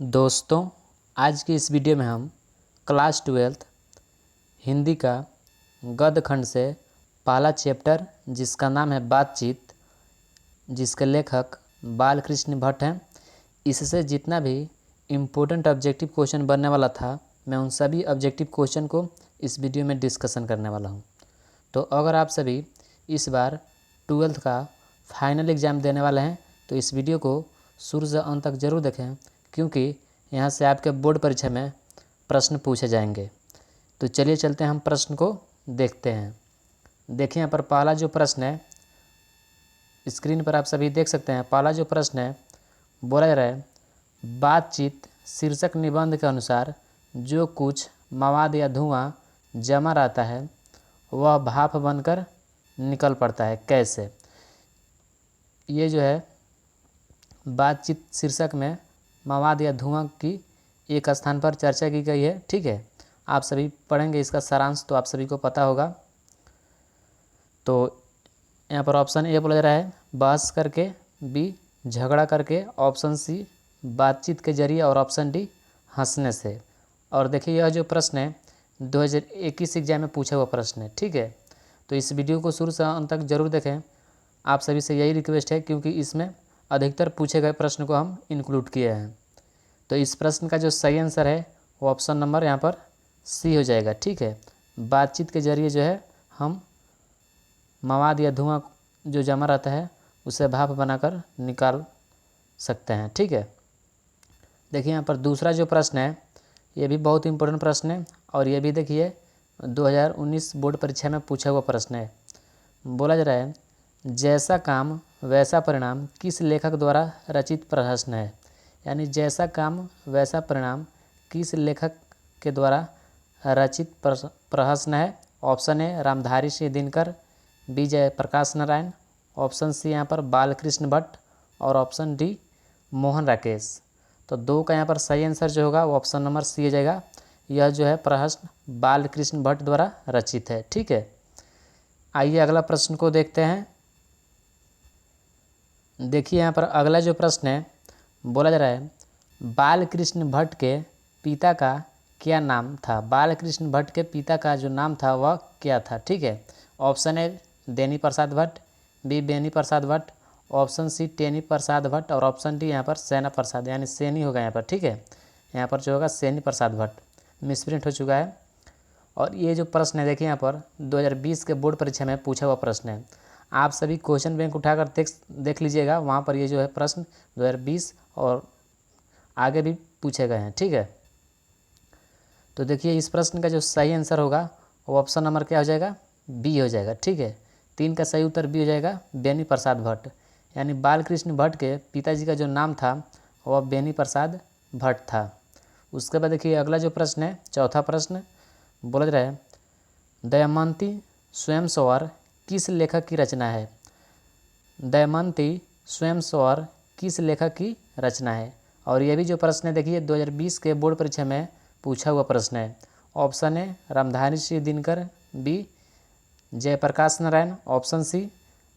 दोस्तों, आज की इस वीडियो में हम क्लास 12 हिंदी का गद्य खंड से पहला चैप्टर जिसका नाम है बातचीत, जिसके लेखक बालकृष्ण भट्ट हैं, इससे जितना भी इम्पोर्टेंट ऑब्जेक्टिव क्वेश्चन बनने वाला था, मैं उन सभी ऑब्जेक्टिव क्वेश्चन को इस वीडियो में डिस्कशन करने वाला हूं। तो अगर आप सभी इस बार 12th का फाइनल एग्ज़ाम देने वाले हैं तो इस वीडियो को शुरू से अंत तक ज़रूर देखें, क्योंकि यहाँ से आपके बोर्ड परीक्षा में प्रश्न पूछे जाएंगे। तो चलिए चलते हैं, हम प्रश्न को देखते हैं। देखिए यहाँ पर पहला जो प्रश्न है, स्क्रीन पर आप सभी देख सकते हैं। पहला जो प्रश्न है, बोला जा रहा है बातचीत शीर्षक निबंध के अनुसार जो कुछ मवाद या धुआं जमा रहता है वह भाप बनकर निकल पड़ता है, कैसे। ये जो है बातचीत शीर्षक में मवाद या धुआं की एक स्थान पर चर्चा की गई है। ठीक है, आप सभी पढ़ेंगे इसका सारांश तो आप सभी को पता होगा। तो यहाँ पर ऑप्शन ए बोला जा रहा है बहस करके, बी झगड़ा करके, ऑप्शन सी बातचीत के जरिए और ऑप्शन डी हंसने से। और देखिए यह जो प्रश्न है 2021 एग्जाम में पूछा हुआ प्रश्न है। ठीक है, तो इस वीडियो को शुरू से अंत तक जरूर देखें। आप सभी से यही रिक्वेस्ट है, क्योंकि इसमें अधिकतर पूछे गए प्रश्न को हम इंक्लूड किए हैं। तो इस प्रश्न का जो सही आंसर है वो ऑप्शन नंबर यहाँ पर सी हो जाएगा। ठीक है, बातचीत के जरिए जो है हम मवाद या धुआं जो जमा रहता है उसे भाप बनाकर निकाल सकते हैं। ठीक है, देखिए यहाँ पर दूसरा जो प्रश्न है ये भी बहुत इंपॉर्टेंट प्रश्न है, और ये भी देखिए 2019 बोर्ड परीक्षा में पूछा हुआ प्रश्न है। बोला जा रहा है जैसा काम वैसा परिणाम किस लेखक द्वारा रचित प्रहसन है। यानी जैसा काम वैसा परिणाम किस लेखक के द्वारा रचित प्रहसन है। Option A Ramdhari Singh Dinkar, B Jayaprakash Narayan, option C यहाँ पर बालकृष्ण भट्ट, और ऑप्शन डी मोहन राकेश। तो दो का यहाँ पर सही आंसर जो होगा वो ऑप्शन नंबर सी हो जाएगा। यह जो है प्रहसन बालकृष्ण भट्ट द्वारा रचित है। ठीक है, आइए अगला प्रश्न को देखते हैं। देखिए यहाँ पर अगला जो प्रश्न है, बोला जा रहा है बालकृष्ण भट्ट के पिता का क्या नाम था। बालकृष्ण भट्ट के पिता का जो नाम था वह क्या था। ठीक है, ऑप्शन ए देनी Prasad Bhatt, B Beni Prasad Bhatt, option C Teni Prasad Bhatt, और ऑप्शन डी यहाँ पर सेना प्रसाद, यानी सेनी होगा यहाँ पर। ठीक है, यहाँ पर जो होगा सेनी प्रसाद भट्ट, मिसप्रिंट हो चुका है। और ये जो प्रश्न है देखिए यहाँ पर 2020 के बोर्ड परीक्षा में पूछा हुआ प्रश्न है। आप सभी क्वेश्चन बैंक उठाकर देख लीजिएगा, वहाँ पर ये जो है प्रश्न 2020 और आगे भी पूछे गए हैं। ठीक है, तो देखिए इस प्रश्न का जो सही आंसर होगा वो ऑप्शन नंबर क्या हो जाएगा, बी हो जाएगा। ठीक है, 3 का सही उत्तर बी हो जाएगा, बेनी प्रसाद भट्ट। यानी बालकृष्ण भट्ट के पिताजी का जो नाम था वह बेनी प्रसाद भट्ट था। उसके बाद देखिए अगला जो प्रश्न है, चौथा प्रश्न, बोला जा रहा है दमयंती स्वयंवर किस लेखक की रचना है। दमयंती स्वयंवर किस लेखक की रचना है। और ये भी जो प्रश्न है देखिए 2020 के बोर्ड परीक्षा में पूछा हुआ प्रश्न है। Option A Ramdhari Singh Dinkar, B Jayaprakash Narayan, option C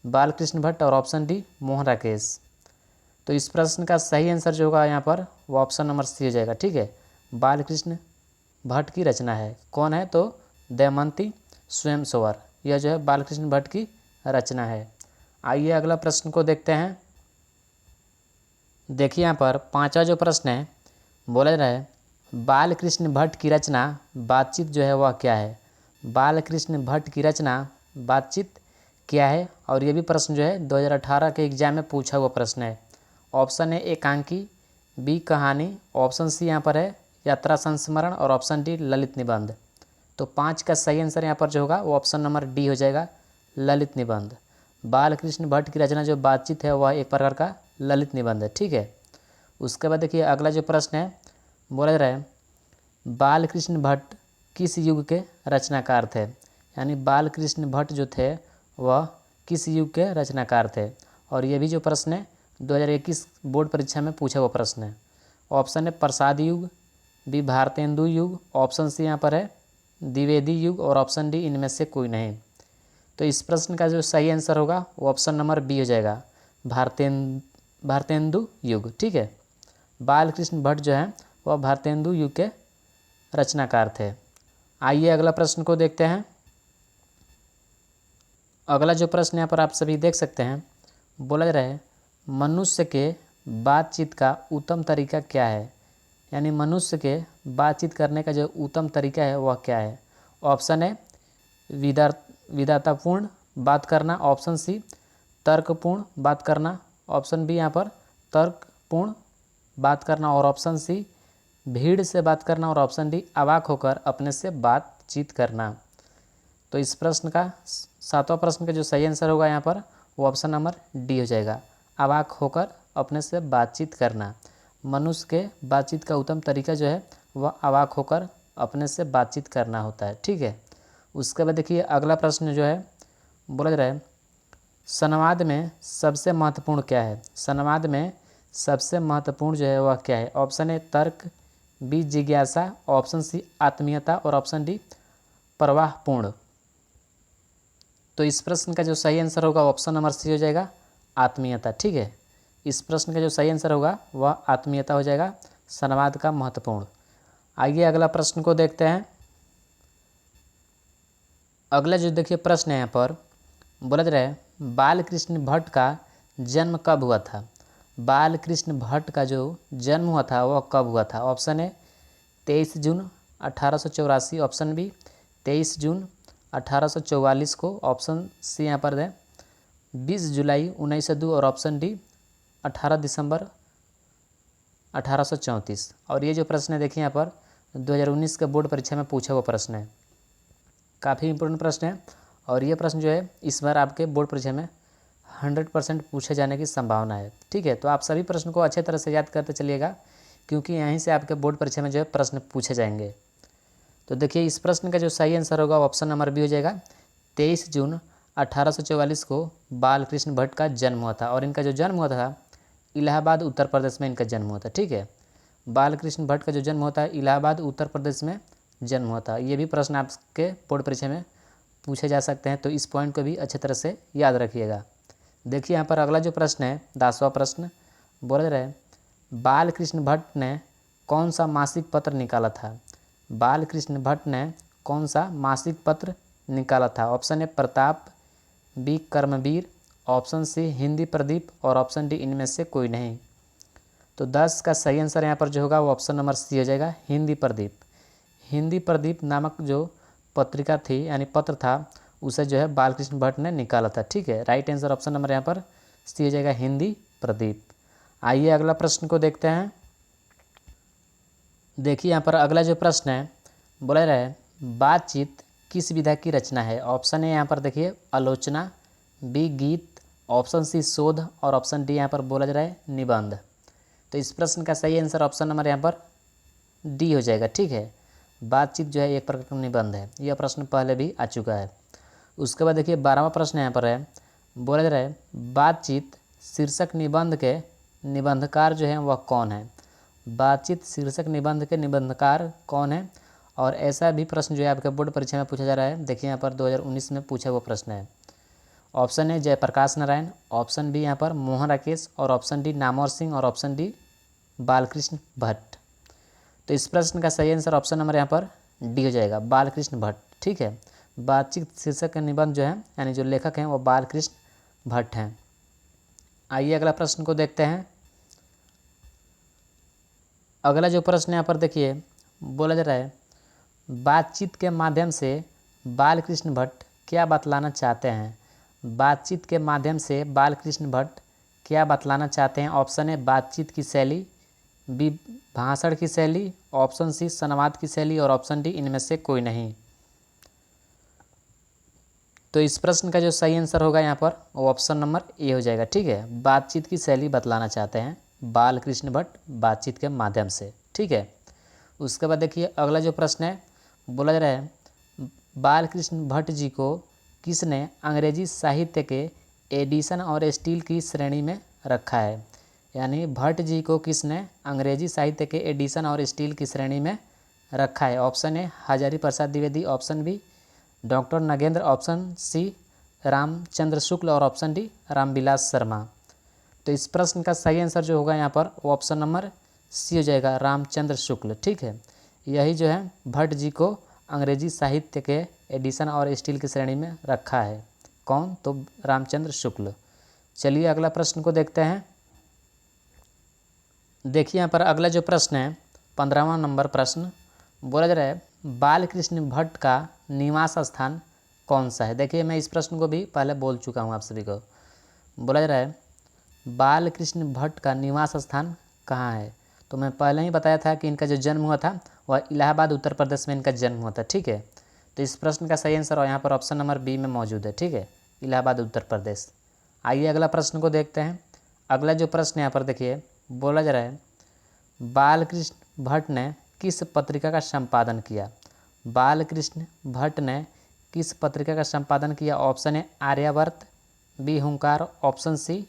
Balkrishna Bhatt, और ऑप्शन डी मोहन राकेश। तो इस प्रश्न का सही आंसर जो होगा यहाँ पर वो ऑप्शन नंबर सी हो जाएगा। ठीक है, बालकृष्ण भट्ट की रचना है। कौन है, तो दमयंती स्वयंवर, यह जो है बालकृष्ण भट्ट की रचना है। आइए अगला प्रश्न को देखते हैं। देखिए यहाँ पर पांचवा जो प्रश्न है, बोला जा रहा है बालकृष्ण भट्ट की रचना बातचीत जो है वह क्या है। बालकृष्ण भट्ट की रचना बातचीत क्या है। और ये भी प्रश्न जो है 2018 के एग्जाम में पूछा हुआ प्रश्न है। ऑप्शन ए एकांकी, बी कहानी, ऑप्शन सी यहाँ पर है यात्रा संस्मरण, और ऑप्शन डी ललित निबंध। तो 5 का सही आंसर यहाँ पर जो होगा वो ऑप्शन नंबर डी हो जाएगा, ललित निबंध। बालकृष्ण भट्ट की रचना जो बातचीत है वह एक प्रकार का ललित निबंध है। ठीक है, उसके बाद देखिए अगला जो प्रश्न है, बोला जा रहा है बालकृष्ण भट्ट किस युग के रचनाकार थे। यानी बालकृष्ण भट्ट जो थे वह किस युग के रचनाकार थे। और ये भी जो प्रश्न है 2021 बोर्ड परीक्षा में पूछा हुआ प्रश्न है। ऑप्शन है प्रसाद युग, बी भारतेंदु युग, ऑप्शन सी यहाँ पर है द्विवेदी युग, और ऑप्शन डी इनमें से कोई नहीं। तो इस प्रश्न का जो सही आंसर होगा वो ऑप्शन नंबर बी हो जाएगा, भारतेंदु युग। ठीक है, बालकृष्ण भट्ट जो हैं वह भारतेंदु युग के रचनाकार थे। आइए अगला प्रश्न को देखते हैं। अगला जो प्रश्न यहाँ पर आप सभी देख सकते हैं, बोला जा रहा है मनुष्य के बातचीत का उत्तम तरीका क्या है, यानी मनुष्य के बातचीत करने का जो उत्तम तरीका है वह क्या है। ऑप्शन है विदारतापूर्ण बात करना, ऑप्शन सी तर्कपूर्ण बात करना, ऑप्शन बी यहाँ पर तर्कपूर्ण बात करना, और ऑप्शन सी भीड़ से बात करना, और ऑप्शन डी अवाक होकर अपने से बातचीत करना। तो इस प्रश्न का 7वां प्रश्न का जो सही आंसर होगा यहाँ पर वो ऑप्शन नंबर डी हो जाएगा, अवाक होकर अपने से बातचीत करना। मनुष्य के बातचीत का उत्तम तरीका जो है वह अवाक होकर अपने से बातचीत करना होता है। ठीक है, उसके बाद देखिए अगला प्रश्न जो है बोला जा रहा है संवाद में सबसे महत्वपूर्ण क्या है। संवाद में सबसे महत्वपूर्ण जो है वह क्या है। ऑप्शन ए तर्क, बी जिज्ञासा, ऑप्शन सी आत्मीयता, और ऑप्शन डी प्रवाहपूर्ण। तो इस प्रश्न का जो सही आंसर होगा ऑप्शन नंबर सी हो जाएगा, आत्मीयता। ठीक है, इस प्रश्न का जो सही आंसर होगा वह आत्मीयता हो जाएगा, संवाद का महत्वपूर्ण। आइए अगला प्रश्न को देखते हैं। अगला जो देखिए प्रश्न है यहाँ पर बोला जा रहा है बालकृष्ण भट्ट का जन्म कब हुआ था। बालकृष्ण भट्ट का जो जन्म हुआ था वह कब हुआ था। ऑप्शन है 23 जून 1884, ऑप्शन बी 23 जून 1844 को, ऑप्शन सी यहाँ पर दें 20 जुलाई 1902, और ऑप्शन डी 18 दिसंबर 1834। और ये जो प्रश्न है देखिए यहाँ पर 2019 के बोर्ड परीक्षा में पूछा हुआ प्रश्न है, काफ़ी इंपॉर्टेंट प्रश्न है। और ये प्रश्न जो है इस बार आपके बोर्ड परीक्षा में 100% पूछे जाने की संभावना है। ठीक है, तो आप सभी प्रश्न को अच्छे तरह से याद करते चलिएगा, क्योंकि यहीं से आपके बोर्ड परीक्षा में जो है प्रश्न पूछे जाएंगे। तो देखिए इस प्रश्न का जो सही आंसर होगा ऑप्शन नंबर बी हो जाएगा, 23 जून 1844 को बालकृष्ण भट्ट का जन्म हुआ था। और इनका जो जन्म हुआ था इलाहाबाद उत्तर प्रदेश में इनका जन्म हुआ था। ठीक है, बालकृष्ण भट्ट का जो जन्म होता है इलाहाबाद उत्तर प्रदेश में जन्म हुआ था। ये भी प्रश्न आपके बोर्ड परीक्षा में पूछे जा सकते हैं, तो इस पॉइंट को भी अच्छे तरह से याद रखिएगा। देखिए यहाँ पर अगला जो प्रश्न है 10वां प्रश्न बोल रहे हैं बालकृष्ण भट्ट ने कौन सा मासिक पत्र निकाला था। बालकृष्ण भट्ट ने कौन सा मासिक पत्र निकाला था। Option A Pratap, B Karmaveer, option C Hindi Pradeep, और ऑप्शन डी इनमें से कोई नहीं। तो 10 का सही आंसर यहाँ पर जो होगा वो ऑप्शन नंबर सी हो जाएगा, हिंदी प्रदीप। हिंदी प्रदीप नामक जो पत्रिका थी यानी पत्र था उसे जो है बालकृष्ण भट्ट ने निकाला था। ठीक है, राइट आंसर ऑप्शन नंबर यहाँ पर सी हो जाएगा, हिंदी प्रदीप। आइए अगला प्रश्न को देखते हैं। देखिए यहाँ पर अगला जो प्रश्न है बोला जा रहा है बातचीत किस विधा की रचना है। ऑप्शन है यहाँ पर देखिए आलोचना, बी गीत, ऑप्शन सी शोध, और ऑप्शन डी यहाँ पर बोला जा रहा है निबंध। तो इस प्रश्न का सही आंसर ऑप्शन नंबर यहाँ पर डी हो जाएगा। ठीक है, बातचीत जो है एक प्रकार का निबंध है। यह प्रश्न पहले भी आ चुका है। उसके बाद देखिए 12वां प्रश्न यहाँ पर है, बोला जा रहा है बातचीत शीर्षक निबंध के निबंधकार जो है वह कौन है। बातचीत शीर्षक निबंध के निबंधकार कौन है। और ऐसा भी प्रश्न जो है आपके बोर्ड परीक्षा में पूछा जा रहा है। देखिए यहाँ पर 2019 में पूछा हुआ प्रश्न है। ऑप्शन है जयप्रकाश नारायण, ऑप्शन बी यहाँ पर मोहन राकेश, और ऑप्शन डी नामवर सिंह, और ऑप्शन डी बालकृष्ण भट्ट। तो इस प्रश्न का सही आंसर ऑप्शन नंबर यहाँ पर डी हो जाएगा, बालकृष्ण भट्ट। ठीक है, बातचीत शीर्षक के निबंध जो है यानी जो लेखक हैं वो बालकृष्ण भट्ट हैं। आइए अगला प्रश्न को देखते हैं। अगला जो प्रश्न यहाँ पर देखिए बोला जा रहा है बातचीत के माध्यम से बालकृष्ण भट्ट क्या बतलाना चाहते हैं। बातचीत के माध्यम से बालकृष्ण भट्ट क्या बतलाना चाहते हैं। ऑप्शन है बातचीत की शैली, बी भाषण की शैली, ऑप्शन सी संवाद की शैली, और ऑप्शन डी इनमें से कोई नहीं। तो इस प्रश्न का जो सही आंसर होगा यहाँ पर वो ऑप्शन नंबर ए हो जाएगा। ठीक है, बातचीत की शैली बतलाना चाहते हैं बालकृष्ण भट्ट बातचीत के माध्यम से। ठीक है, उसके बाद देखिए अगला जो प्रश्न है बोला जा रहा है बालकृष्ण भट्ट जी को किसने अंग्रेजी साहित्य के एडिशन और स्टील की श्रेणी में रखा है। यानी भट्ट जी को किसने अंग्रेजी साहित्य के एडिशन और स्टील की श्रेणी में रखा है। ऑप्शन है Hazari Prasad Dwivedi, option B doctor Nagendra, option C Ramchandra Shukla, और ऑप्शन डी रामविलास शर्मा। तो इस प्रश्न का सही आंसर जो होगा यहाँ पर वो ऑप्शन नंबर सी हो जाएगा रामचंद्र शुक्ल। ठीक है, यही जो है भट्ट जी को अंग्रेजी साहित्य के एडिशन और स्टील की श्रेणी में रखा है। कौन? तो रामचंद्र शुक्ल। चलिए अगला प्रश्न को देखते हैं। देखिए यहाँ पर अगला जो प्रश्न है 15वां नंबर प्रश्न बोला जा रहा है बाल कृष्ण भट्ट का निवास स्थान कौन सा है। देखिए मैं इस प्रश्न को भी पहले बोल चुका हूँ आप सभी को। बोला जा रहा है बाल कृष्ण भट्ट का निवास स्थान कहाँ है। तो मैं पहले ही बताया था कि इनका जो जन्म हुआ था वह इलाहाबाद उत्तर प्रदेश में इनका जन्म हुआ था। ठीक है, तो इस प्रश्न का सही आंसर और यहाँ पर ऑप्शन नंबर बी में मौजूद है। ठीक है, इलाहाबाद उत्तर प्रदेश। आइए अगला प्रश्न को देखते हैं। अगला जो प्रश्न यहाँ पर देखिए बोला जा रहा है बालकृष्ण भट्ट ने किस पत्रिका का संपादन किया। बालकृष्ण भट्ट ने किस पत्रिका का संपादन किया। ऑप्शन ए आर्यावर्त, बी हुंकार, ऑप्शन सी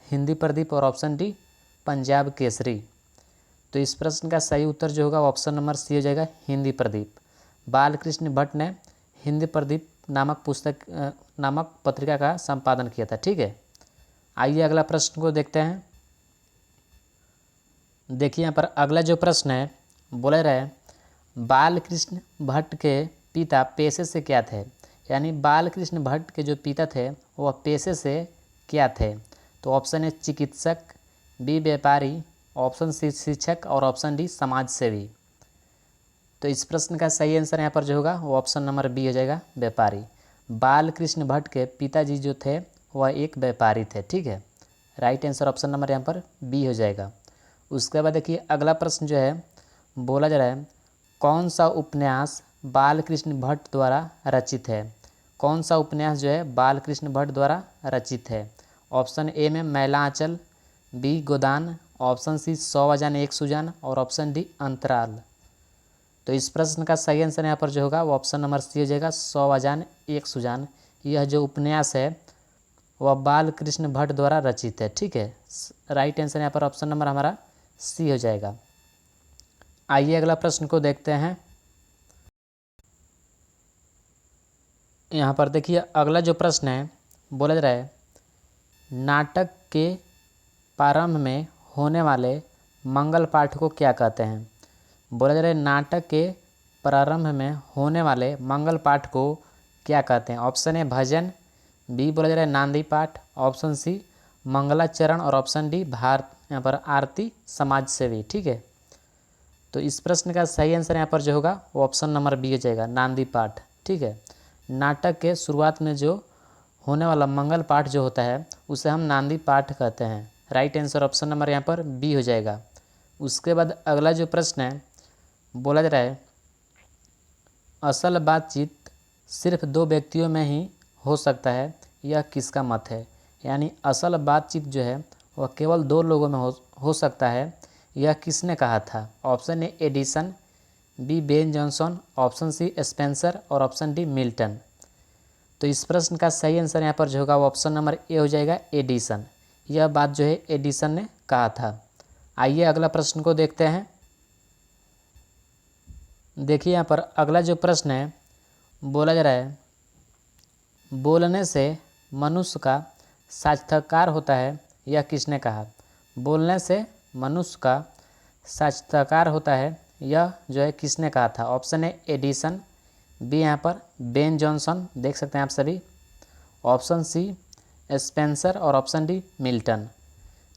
हिंदी प्रदीप और ऑप्शन डी पंजाब केसरी। तो इस प्रश्न का सही उत्तर जो होगा ऑप्शन नंबर सी हो जाएगा हिंदी प्रदीप। बालकृष्ण भट्ट ने हिंदी प्रदीप नामक पत्रिका का संपादन किया था। ठीक है, आइए अगला प्रश्न को देखते हैं। देखिए यहाँ पर अगला जो प्रश्न है बोला रहा है बालकृष्ण भट्ट के पिता पेशे से क्या थे। यानी बालकृष्ण भट्ट के जो पिता थे वह पेशे से क्या थे। तो ऑप्शन ए चिकित्सक, बी व्यापारी, ऑप्शन सी शिक्षक और ऑप्शन डी समाज सेवी। तो इस प्रश्न का सही आंसर यहाँ पर जो होगा वो ऑप्शन नंबर बी हो जाएगा व्यापारी। बालकृष्ण भट्ट के पिताजी जो थे वह एक व्यापारी थे। ठीक है, राइट आंसर ऑप्शन नंबर यहाँ पर बी हो जाएगा। उसके बाद देखिए अगला प्रश्न जो है बोला जा रहा है कौन सा उपन्यास बालकृष्ण भट्ट द्वारा रचित है। कौन सा उपन्यास जो है बालकृष्ण भट्ट द्वारा रचित है। ऑप्शन ए में मैला आंचल, बी गोदान, ऑप्शन सी 100 अजान एक सुजान और ऑप्शन डी अंतराल। तो इस प्रश्न का सही आंसर यहाँ पर जो होगा वो ऑप्शन नंबर सी हो जाएगा 100 अजान एक सुजान। यह जो उपन्यास है वह बालकृष्ण भट्ट द्वारा रचित है। ठीक है, राइट आंसर यहाँ पर ऑप्शन नंबर हमारा सी हो जाएगा। आइए अगला प्रश्न को देखते हैं। यहाँ पर देखिए अगला जो प्रश्न है बोला जा रहा है नाटक के प्रारंभ में होने वाले मंगल पाठ को क्या कहते हैं। बोला जा रहा है नाटक के प्रारंभ में होने वाले मंगल पाठ को क्या कहते हैं। ऑप्शन ए भजन, बी बोला जा रहा है नांदी पाठ, ऑप्शन सी मंगलाचरण और ऑप्शन डी भारत यहाँ पर आरती समाज सेवी। ठीक है, तो इस प्रश्न का सही आंसर यहाँ पर जो होगा वो ऑप्शन नंबर बी हो जाएगा नांदी पाठ। ठीक है, नाटक के शुरुआत में जो होने वाला मंगल पाठ जो होता है उसे हम नांदी पाठ कहते हैं। राइट आंसर ऑप्शन नंबर यहाँ पर बी हो जाएगा। उसके बाद अगला जो प्रश्न है बोला जा रहा है असल बातचीत सिर्फ 2 व्यक्तियों में ही हो सकता है, यह किसका मत है। यानी असल बातचीत जो है वह केवल 2 लोगों में हो सकता है, यह किसने कहा था। Option A Addison, B Ben Jonson, option C Spencer और ऑप्शन डी मिल्टन। तो इस प्रश्न का सही आंसर यहाँ पर जो होगा वो ऑप्शन नंबर ए हो जाएगा एडिसन। यह बात जो है एडिसन ने कहा था। आइए अगला प्रश्न को देखते हैं। देखिए यहाँ पर अगला जो प्रश्न है बोला जा रहा है बोलने से मनुष्य का साक्षात्कार होता है, यह किसने कहा। बोलने से मनुष्य का साक्षात्कार होता है, यह जो है किसने कहा था। ऑप्शन ए एडिसन, बी यहाँ पर बेन जॉनसन देख सकते हैं आप सभी, ऑप्शन सी स्पेंसर और ऑप्शन डी मिल्टन।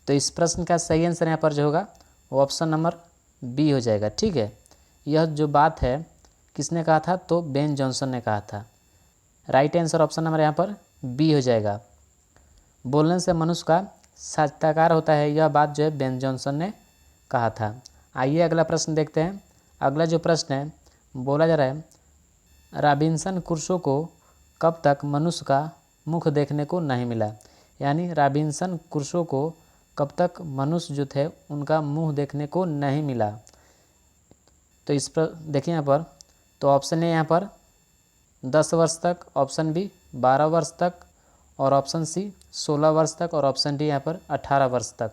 तो इस प्रश्न का सही आंसर यहाँ पर जो होगा वो ऑप्शन नंबर बी हो जाएगा। ठीक है, यह जो बात है किसने कहा था, तो बेन जॉनसन ने कहा था। राइट आंसर ऑप्शन नंबर यहाँ पर बी हो जाएगा। बोलने से मनुष्य का साक्षात्कार होता है, यह बात जो है बेन जॉनसन ने कहा था। आइए अगला प्रश्न देखते हैं। अगला जो प्रश्न है बोला जा रहा है रॉबिन्सन क्रूसो को कब तक मनुष्य का मुख देखने को नहीं मिला। यानी रॉबिन्सन क्रूसो को कब तक मनुष्य जो थे उनका मुंह देखने को नहीं मिला। तो इस पर देखिए यहाँ पर, तो ऑप्शन ए यहाँ पर 10 वर्ष तक, ऑप्शन बी 12 वर्ष तक और ऑप्शन सी 16 वर्ष तक और ऑप्शन डी यहाँ पर 18 वर्ष तक।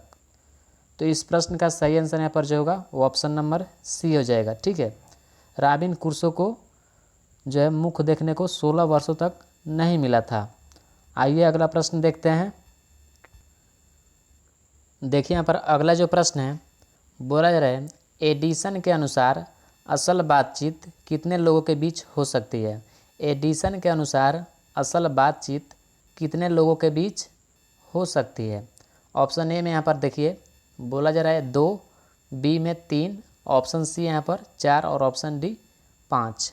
तो इस प्रश्न का सही आंसर यहाँ पर जो होगा वो ऑप्शन नंबर सी हो जाएगा। ठीक है, रॉबिन क्रूसो को जो है मुख देखने को 16 वर्षों तक नहीं मिला था। आइए अगला प्रश्न देखते हैं। देखिए यहाँ पर अगला जो प्रश्न है बोला जा रहा है एडिसन के अनुसार असल बातचीत कितने लोगों के बीच हो सकती है। एडिसन के अनुसार असल बातचीत कितने लोगों के बीच हो सकती है। ऑप्शन ए में यहाँ पर देखिए बोला जा रहा है 2, बी में 3, ऑप्शन सी यहाँ पर 4 और ऑप्शन डी 5।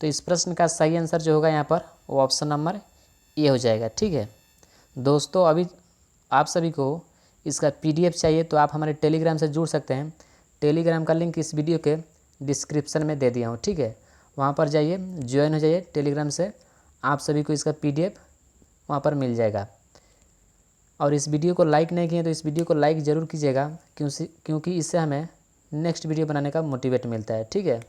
तो इस प्रश्न का सही आंसर जो होगा यहाँ पर वो ऑप्शन नंबर ए हो जाएगा। ठीक है दोस्तों, अभी आप सभी को इसका पीडीएफ चाहिए तो आप हमारे टेलीग्राम से जुड़ सकते हैं। टेलीग्राम का लिंक इस वीडियो के डिस्क्रिप्शन में दे दिया हूँ। ठीक है, वहाँ पर जाइए, ज्वाइन हो जाइए टेलीग्राम से, आप सभी को इसका पीडीएफ वहाँ पर मिल जाएगा। और इस वीडियो को लाइक नहीं किए तो इस वीडियो को लाइक ज़रूर कीजिएगा, क्योंकि इससे हमें नेक्स्ट वीडियो बनाने का मोटिवेट मिलता है। ठीक है,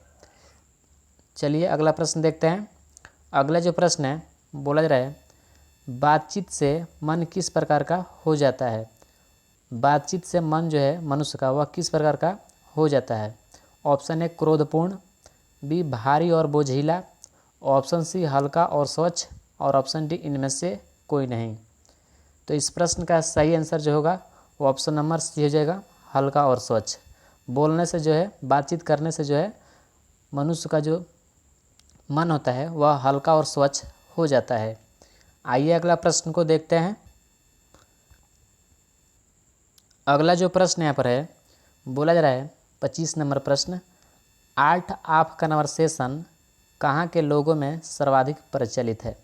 चलिए अगला प्रश्न देखते हैं। अगला जो प्रश्न है बोला जा रहा है बातचीत से मन किस प्रकार का हो जाता है। बातचीत से मन जो है मनुष्य का वह किस प्रकार का हो जाता है। ऑप्शन ए क्रोधपूर्ण, बी भारी और बोझिला, ऑप्शन सी हल्का और स्वच्छ और ऑप्शन डी इनमें से कोई नहीं। तो इस प्रश्न का सही आंसर जो होगा वो ऑप्शन नंबर सी हो जाएगा, हल्का और स्वच्छ। बोलने से जो है, बातचीत करने से जो है मनुष्य का जो मन होता है वह हल्का और स्वच्छ हो जाता है। आइए अगला प्रश्न को देखते हैं। अगला जो प्रश्न यहाँ पर है बोला जा रहा है 25 नंबर प्रश्न, आर्ट ऑफ कन्वर्सेशन कहाँ के लोगों में सर्वाधिक प्रचलित है।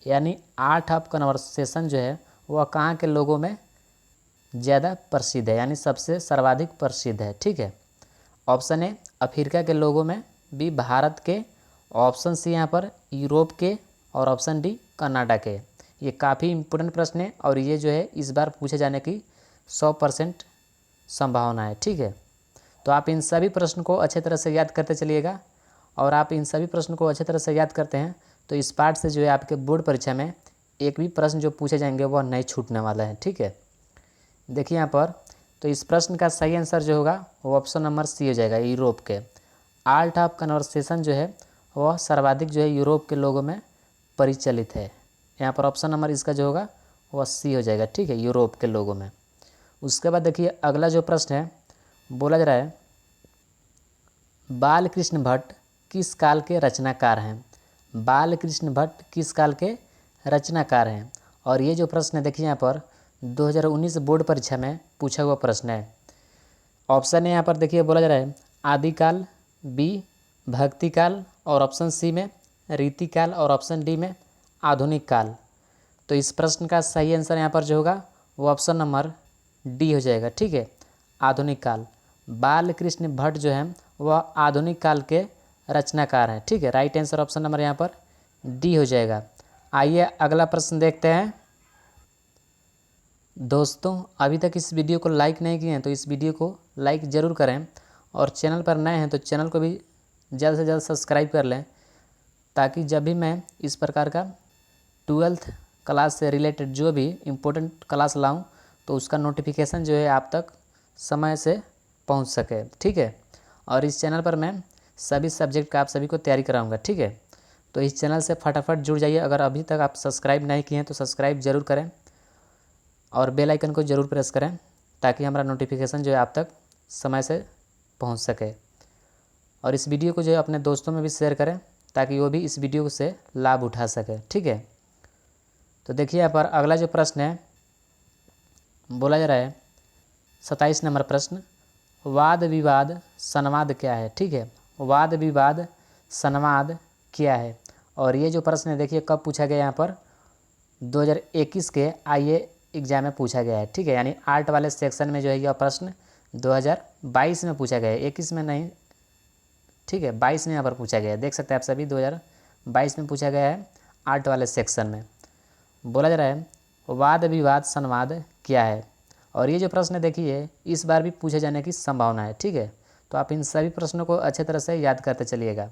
यानी आर्ट ऑफ कन्वर्सेशन जो है वह कहाँ के लोगों में ज़्यादा प्रसिद्ध है, यानी सबसे सर्वाधिक प्रसिद्ध है। ठीक है, ऑप्शन ए अफ्रीका के लोगों में, बी भारत के, ऑप्शन सी यहाँ पर यूरोप के और ऑप्शन डी कनाडा के। ये काफ़ी इम्पोर्टेंट प्रश्न है और ये जो है इस बार पूछे जाने की 100% संभावना है। ठीक है, तो आप इन सभी प्रश्न को अच्छे तरह से याद करते चलिएगा, और आप इन सभी प्रश्न को अच्छे तरह से याद करते हैं तो इस पार्ट से जो है आपके बोर्ड परीक्षा में एक भी प्रश्न जो पूछे जाएंगे वह नहीं छूटने वाला है। ठीक है, देखिए यहाँ पर, तो इस प्रश्न का सही आंसर जो होगा वो ऑप्शन नंबर सी हो जाएगा, यूरोप के। आर्ट ऑफ कन्वर्सेशन जो है वह सर्वाधिक जो है यूरोप के लोगों में परिचालित है। यहाँ पर ऑप्शन नंबर इसका जो होगा वह सी हो जाएगा। ठीक है, यूरोप के लोगों में। उसके बाद देखिए अगला जो प्रश्न है बोला जा रहा है बाल कृष्ण भट्ट किस काल के रचनाकार हैं। बाल कृष्ण भट्ट किस काल के रचनाकार हैं। और ये जो प्रश्न है देखिए यहाँ पर 2019 बोर्ड परीक्षा में पूछा हुआ प्रश्न है। ऑप्शन है यहाँ पर देखिए बोला जा रहा है आदिकाल, बी भक्ति काल और ऑप्शन सी में रीतिकाल और ऑप्शन डी में आधुनिक काल। तो इस प्रश्न का सही आंसर यहाँ पर जो होगा वो ऑप्शन नंबर डी हो जाएगा। ठीक है, आधुनिक काल। बाल कृष्ण भट्ट जो है वह आधुनिक काल के रचनाकार हैं। ठीक है, राइट आंसर ऑप्शन नंबर यहाँ पर डी हो जाएगा। आइए अगला प्रश्न देखते हैं। दोस्तों, अभी तक इस वीडियो को लाइक नहीं किए हैं तो इस वीडियो को लाइक ज़रूर करें, और चैनल पर नए हैं तो चैनल को भी जल्द से जल्द सब्सक्राइब कर लें, ताकि जब भी मैं इस प्रकार का 12th क्लास से रिलेटेड जो भी इम्पोर्टेंट क्लास लाऊं तो उसका नोटिफिकेशन जो है आप तक समय से पहुंच सके। ठीक है, और इस चैनल पर मैं सभी सब्जेक्ट का आप सभी को तैयारी कराऊंगा। ठीक है, तो इस चैनल से फटाफट जुड़ जाइए। अगर अभी तक आप सब्सक्राइब नहीं किए हैं तो सब्सक्राइब ज़रूर करें और बेल आइकन को ज़रूर प्रेस करें, ताकि हमारा नोटिफिकेशन जो है आप तक समय से पहुंच सके। और इस वीडियो को जो है अपने दोस्तों में भी शेयर करें, ताकि वो भी इस वीडियो से लाभ उठा सके। ठीक है, तो देखिए यहाँ पर अगला जो प्रश्न है बोला जा रहा है 27 नंबर प्रश्न, वाद विवाद संवाद क्या है। ठीक है, वाद विवाद संवाद क्या है। और ये जो प्रश्न है देखिए कब पूछा गया, यहाँ पर 2021 के आईए एग्जाम में पूछा गया है। ठीक है, यानी आर्ट वाले सेक्शन में जो है यह प्रश्न 2022 में पूछा गया है, 21 में नहीं। ठीक है, 22 में यहाँ पर पूछा गया है, देख सकते हैं आप सभी 2022 में पूछा गया है आर्ट वाले सेक्शन में। बोला जा रहा है वाद विवाद संवाद क्या है। और ये जो प्रश्न देखिए इस बार भी पूछे जाने की संभावना है। ठीक है, तो आप इन सभी प्रश्नों को अच्छे तरह से याद करते चलिएगा।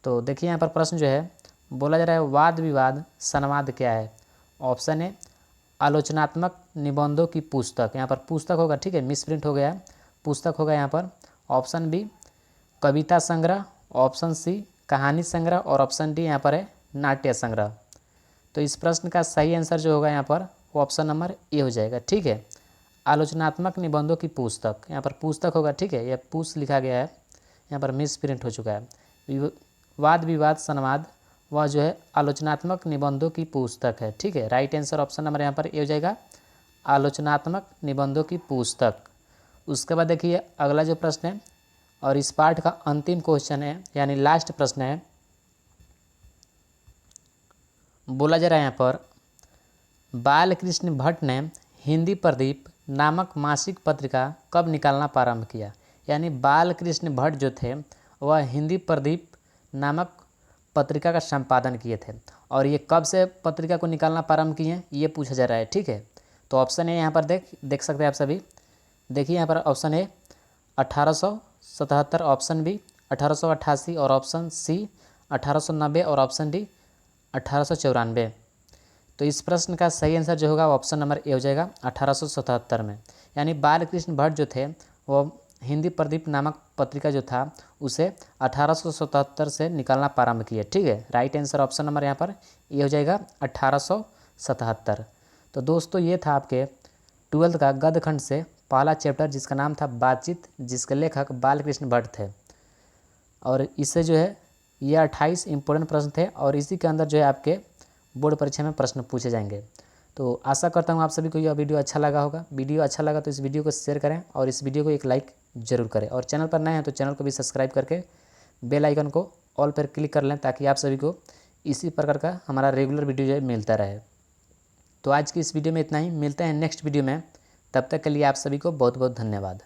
तो देखिए यहाँ पर प्रश्न जो है बोला जा रहा है वाद विवाद संवाद क्या है। ऑप्शन ए आलोचनात्मक निबंधों की पुस्तक, यहाँ पर पुस्तक होगा। ठीक है, मिसप्रिंट हो गया है, पुस्तक होगा यहाँ पर। ऑप्शन बी कविता संग्रह, ऑप्शन सी कहानी संग्रह और ऑप्शन डी यहाँ पर है नाट्य संग्रह। तो इस प्रश्न का सही आंसर जो होगा यहाँ पर वो ऑप्शन नंबर ए हो जाएगा। ठीक है, आलोचनात्मक निबंधों की पुस्तक, यहाँ पर पुस्तक होगा, ठीक है, यह पुस्त लिखा गया है, यहाँ पर मिस प्रिंट हो चुका है। वाद विवाद संवाद वह जो है आलोचनात्मक निबंधों की पुस्तक है, ठीक है। राइट आंसर ऑप्शन नंबर यहाँ पर ये हो जाएगा, आलोचनात्मक निबंधों की पुस्तक। उसके बाद देखिए अगला जो प्रश्न है और इस पाठ का अंतिम क्वेश्चन है, यानी लास्ट प्रश्न है। बोला जा रहा है यहाँ पर, बालकृष्ण भट्ट ने हिंदी प्रदीप नामक मासिक पत्रिका कब निकालना प्रारंभ किया। यानी बालकृष्ण भट्ट जो थे वह हिंदी प्रदीप नामक पत्रिका का संपादन किए थे, और ये कब से पत्रिका को निकालना प्रारंभ किए हैं ये पूछा जा रहा है, ठीक है। तो ऑप्शन ए यहाँ पर देख सकते हैं आप सभी। देखिए यहाँ पर ऑप्शन ए 1877, ऑप्शन बी 1888 और ऑप्शन सी 1890 और ऑप्शन डी 1894। तो इस प्रश्न का सही आंसर जो होगा ऑप्शन नंबर ए हो जाएगा 1877 में। यानी बालकृष्ण भट्ट जो थे वो हिंदी प्रदीप नामक पत्रिका जो था उसे 1877 से निकालना प्रारंभ किए, ठीक है। राइट आंसर ऑप्शन नंबर यहाँ पर ये हो जाएगा 1877। तो दोस्तों ये था आपके 12th का गद्य खंड से पहला चैप्टर, जिसका नाम था बातचीत, जिसके लेखक बालकृष्ण भट्ट थे। और इससे जो है ये 28 इंपॉर्टेंट प्रश्न थे, और इसी के अंदर जो है आपके बोर्ड परीक्षा में प्रश्न पूछे जाएंगे। तो आशा करता हूँ आप सभी को यह वीडियो अच्छा लगा होगा। वीडियो अच्छा लगा तो इस वीडियो को शेयर करें और इस वीडियो को एक लाइक ज़रूर करें, और चैनल पर नए हैं तो चैनल को भी सब्सक्राइब करके बेल आइकन को ऑल पर क्लिक कर लें, ताकि आप सभी को इसी प्रकार का हमारा रेगुलर वीडियो जो है मिलता रहे। तो आज की इस वीडियो में इतना ही, मिलते हैं नेक्स्ट वीडियो में। तब तक के लिए आप सभी को बहुत बहुत धन्यवाद।